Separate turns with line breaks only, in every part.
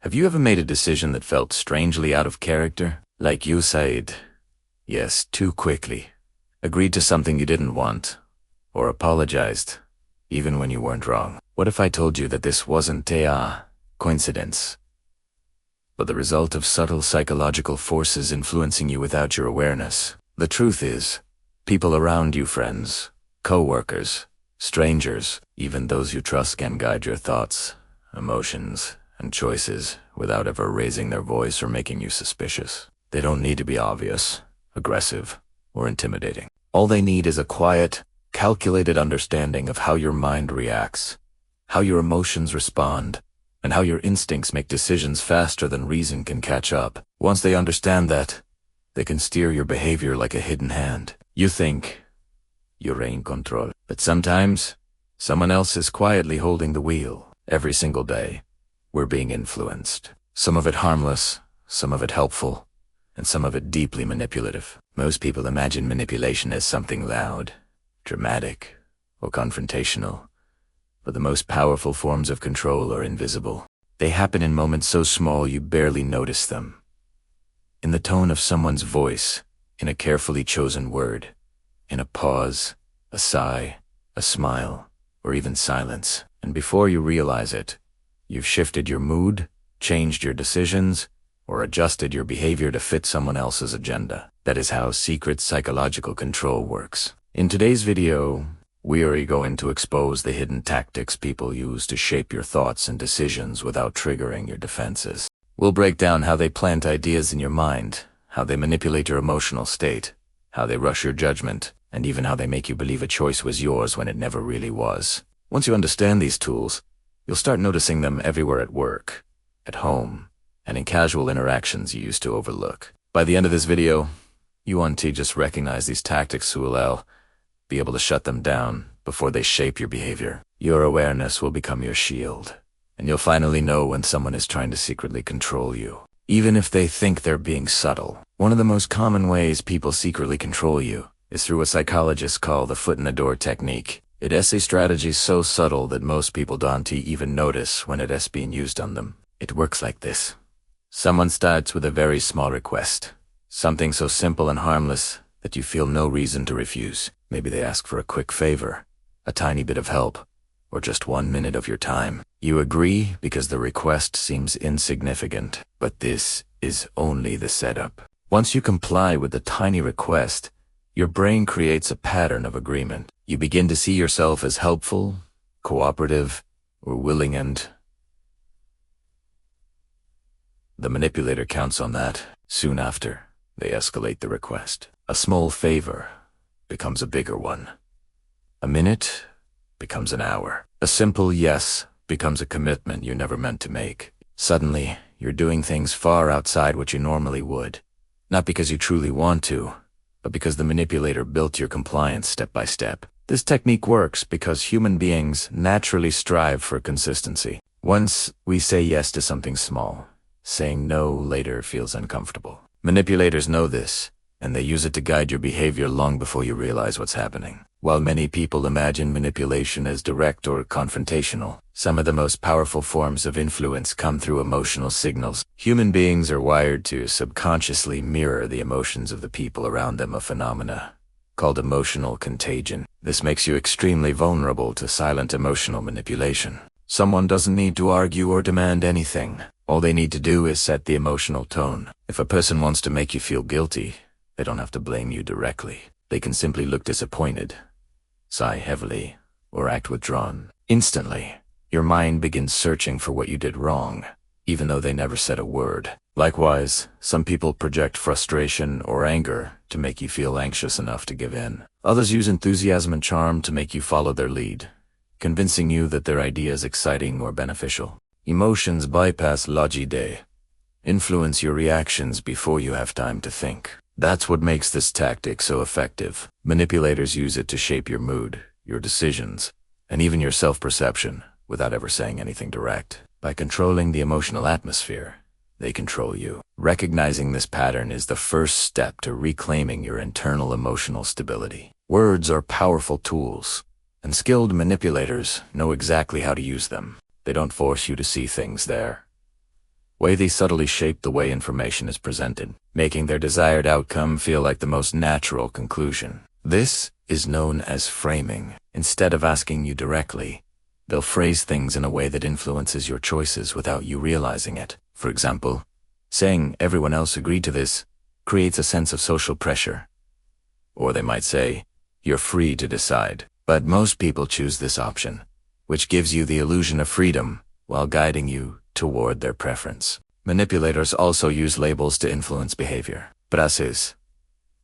Have you ever made a decision that felt strangely out of character? Like you said yes too quickly, agreed to something you didn't want, or apologized, even when you weren't wrong. What if I told you that this wasn't a coincidence, but the result of subtle psychological forces influencing you without your awareness? The truth is, people around you, friends, coworkers, strangers, even those you trust, can guide your thoughts, emotions, and choices without ever raising their voice or making you suspicious. They don't need to be obvious, aggressive, or intimidating. All they need is a quiet, calculated understanding of how your mind reacts, how your emotions respond, and how your instincts make decisions faster than reason can catch up. Once they understand that, they can steer your behavior like a hidden hand. You think you're in control, but sometimes someone else is quietly holding the wheel. Every single day, we're being influenced. Some of it harmless, some of it helpful, and some of it deeply manipulative. Most people imagine manipulation as something loud, dramatic, or confrontational, but the most powerful forms of control are invisible. They happen in moments so small you barely notice them. In the tone of someone's voice, in a carefully chosen word, in a pause, a sigh, a smile, or even silence. And before you realize it, you've shifted your mood, changed your decisions, or adjusted your behavior to fit someone else's agenda. That is how secret psychological control works. In today's video, we are going to expose the hidden tactics people use to shape your thoughts and decisions without triggering your defenses. We'll break down how they plant ideas in your mind, how they manipulate your emotional state, how they rush your judgment, and even how they make you believe a choice was yours when it never really was. Once you understand these tools, you'll start noticing them everywhere at work, at home, and in casual interactions you used to overlook. By the end of this video, you won't just recognize these tactics who will be able to shut them down before they shape your behavior. Your awareness will become your shield, and you'll finally know when someone is trying to secretly control you, even if they think they're being subtle. One of the most common ways people secretly control you is through what psychologists call the foot-in-the-door technique. It is a strategy so subtle that most people don't even notice when it is being used on them. It works like this. Someone starts with a very small request, something so simple and harmless that you feel no reason to refuse. Maybe they ask for a quick favor, a tiny bit of help, or just 1 minute of your time. You agree because the request seems insignificant, but this is only the setup. Once you comply with the tiny request, your brain creates a pattern of agreement. You begin to see yourself as helpful, cooperative, or willing, and the manipulator counts on that. Soon after, they escalate the request. A small favor becomes a bigger one. A minute becomes an hour. A simple yes becomes a commitment you never meant to make. Suddenly, you're doing things far outside what you normally would, not because you truly want to, but because the manipulator built your compliance step by step. This technique works because human beings naturally strive for consistency. Once we say yes to something small, saying no later feels uncomfortable. Manipulators know this, and they use it to guide your behavior long before you realize what's happening. While many people imagine manipulation as direct or confrontational, some of the most powerful forms of influence come through emotional signals. Human beings are wired to subconsciously mirror the emotions of the people around them, a phenomena called emotional contagion. This makes you extremely vulnerable to silent emotional manipulation. Someone doesn't need to argue or demand anything. All they need to do is set the emotional tone. If a person wants to make you feel guilty, they don't have to blame you directly. They can simply look disappointed, sigh heavily, or act withdrawn. Instantly, your mind begins searching for what you did wrong, even though they never said a word. Likewise, some people project frustration or anger to make you feel anxious enough to give in. Others use enthusiasm and charm to make you follow their lead, convincing you that their idea is exciting or beneficial. Emotions bypass logic, influence your reactions before you have time to think. That's what makes this tactic so effective. Manipulators use it to shape your mood, your decisions, and even your self-perception without ever saying anything direct. By controlling the emotional atmosphere, they control you. Recognizing this pattern is the first step to reclaiming your internal emotional stability. Words are powerful tools, and skilled manipulators know exactly how to use them. They don't force you to see things there. way they subtly shape the way information is presented, making their desired outcome feel like the most natural conclusion. This is known as framing. Instead of asking you directly, they'll phrase things in a way that influences your choices without you realizing it. For example, saying everyone else agreed to this creates a sense of social pressure. Or they might say, you're free to decide. But most people choose this option, which gives you the illusion of freedom while guiding you toward their preference. Manipulators also use labels to influence behavior. Frases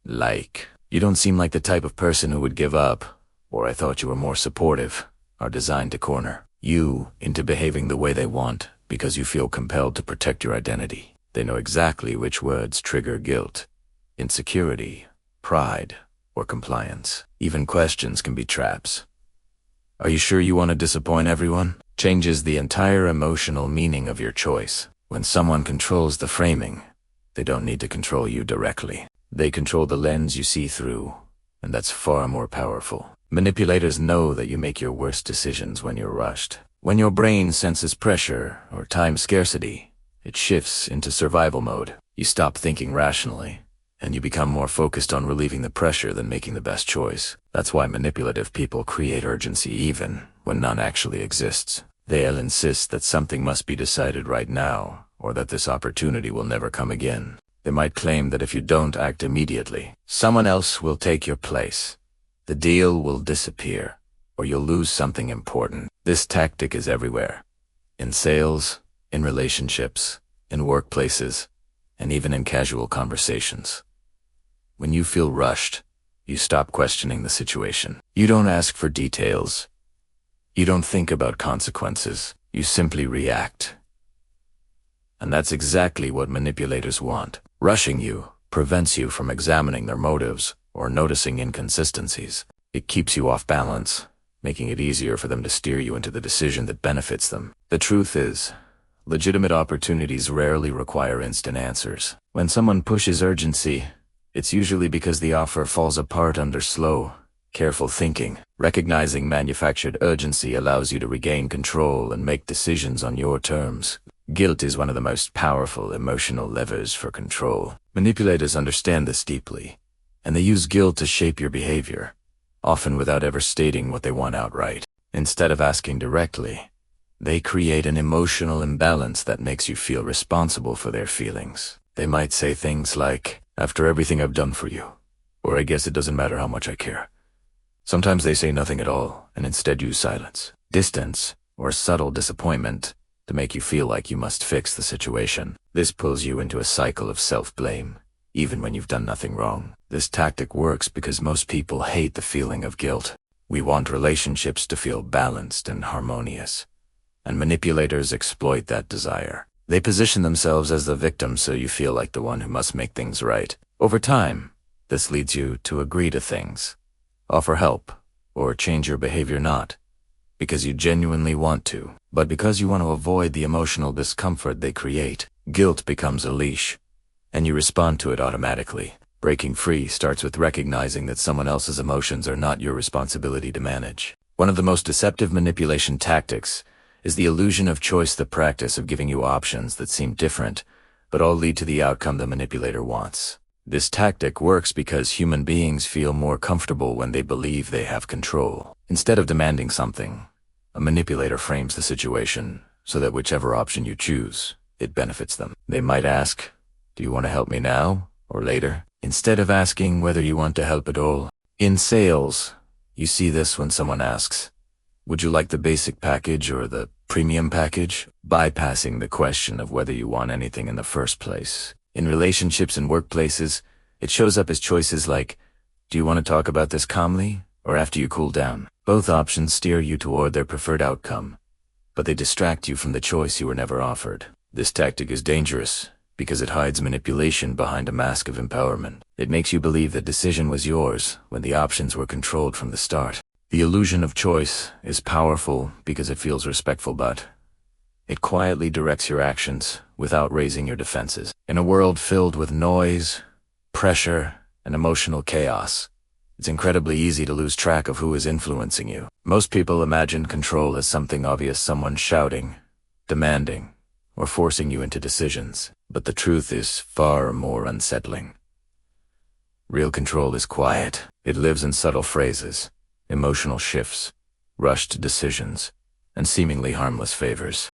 like, you don't seem like the type of person who would give up, or I thought you were more supportive, are designed to corner you into behaving the way they want because you feel compelled to protect your identity. They know exactly which words trigger guilt, insecurity, pride, or compliance. Even questions can be traps. Are you sure you want to disappoint everyone? Changes the entire emotional meaning of your choice. When someone controls the framing, they don't need to control you directly. They control the lens you see through, and that's far more powerful. Manipulators know that you make your worst decisions when you're rushed. When your brain senses pressure or time scarcity, it shifts into survival mode. You stop thinking rationally, and you become more focused on relieving the pressure than making the best choice. That's why manipulative people create urgency even when none actually exists. They'll insist that something must be decided right now, or that this opportunity will never come again. They might claim that if you don't act immediately, someone else will take your place. The deal will disappear, or you'll lose something important. This tactic is everywhere. In sales, in relationships, in workplaces, and even in casual conversations. When you feel rushed, you stop questioning the situation. You don't ask for details. You don't think about consequences. You simply react. And that's exactly what manipulators want. Rushing you prevents you from examining their motives or noticing inconsistencies. It keeps you off balance, making it easier for them to steer you into the decision that benefits them. The truth is, legitimate opportunities rarely require instant answers. When someone pushes urgency, it's usually because the offer falls apart under slow, careful thinking. Recognizing manufactured urgency allows you to regain control and make decisions on your terms. Guilt is one of the most powerful emotional levers for control. Manipulators understand this deeply, and they use guilt to shape your behavior, often without ever stating what they want outright. Instead of asking directly, they create an emotional imbalance that makes you feel responsible for their feelings. They might say things like, after everything I've done for you, or I guess it doesn't matter how much I care. Sometimes they say nothing at all, and instead use silence, distance, or subtle disappointment to make you feel like you must fix the situation. This pulls you into a cycle of self-blame, even when you've done nothing wrong. This tactic works because most people hate the feeling of guilt. We want relationships to feel balanced and harmonious, and manipulators exploit that desire. They position themselves as the victim so you feel like the one who must make things right. Over time, this leads you to agree to things, offer help, or change your behavior not because you genuinely want to, but because you want to avoid the emotional discomfort they create. Guilt becomes a leash, and you respond to it automatically. Breaking free starts with recognizing that someone else's emotions are not your responsibility to manage. One of the most deceptive manipulation tactics is the illusion of choice, the practice of giving you options that seem different, but all lead to the outcome the manipulator wants. This tactic works because human beings feel more comfortable when they believe they have control. Instead of demanding something, a manipulator frames the situation so that whichever option you choose, it benefits them. They might ask, do you want to help me now or later? Instead of asking whether you want to help at all. In sales, you see this when someone asks, would you like the basic package or the premium package? Bypassing the question of whether you want anything in the first place. In relationships and workplaces, it shows up as choices like, do you want to talk about this calmly or after you cool down? Both options steer you toward their preferred outcome, but they distract you from the choice you were never offered. This tactic is dangerous because it hides manipulation behind a mask of empowerment. It makes you believe the decision was yours when the options were controlled from the start. The illusion of choice is powerful because it feels respectful, but it quietly directs your actions without raising your defenses. In a world filled with noise, pressure, and emotional chaos, it's incredibly easy to lose track of who is influencing you. Most people imagine control as something obvious, someone shouting, demanding, or forcing you into decisions, but the truth is far more unsettling. Real control is quiet. It lives in subtle phrases, emotional shifts, rushed decisions, and seemingly harmless favors.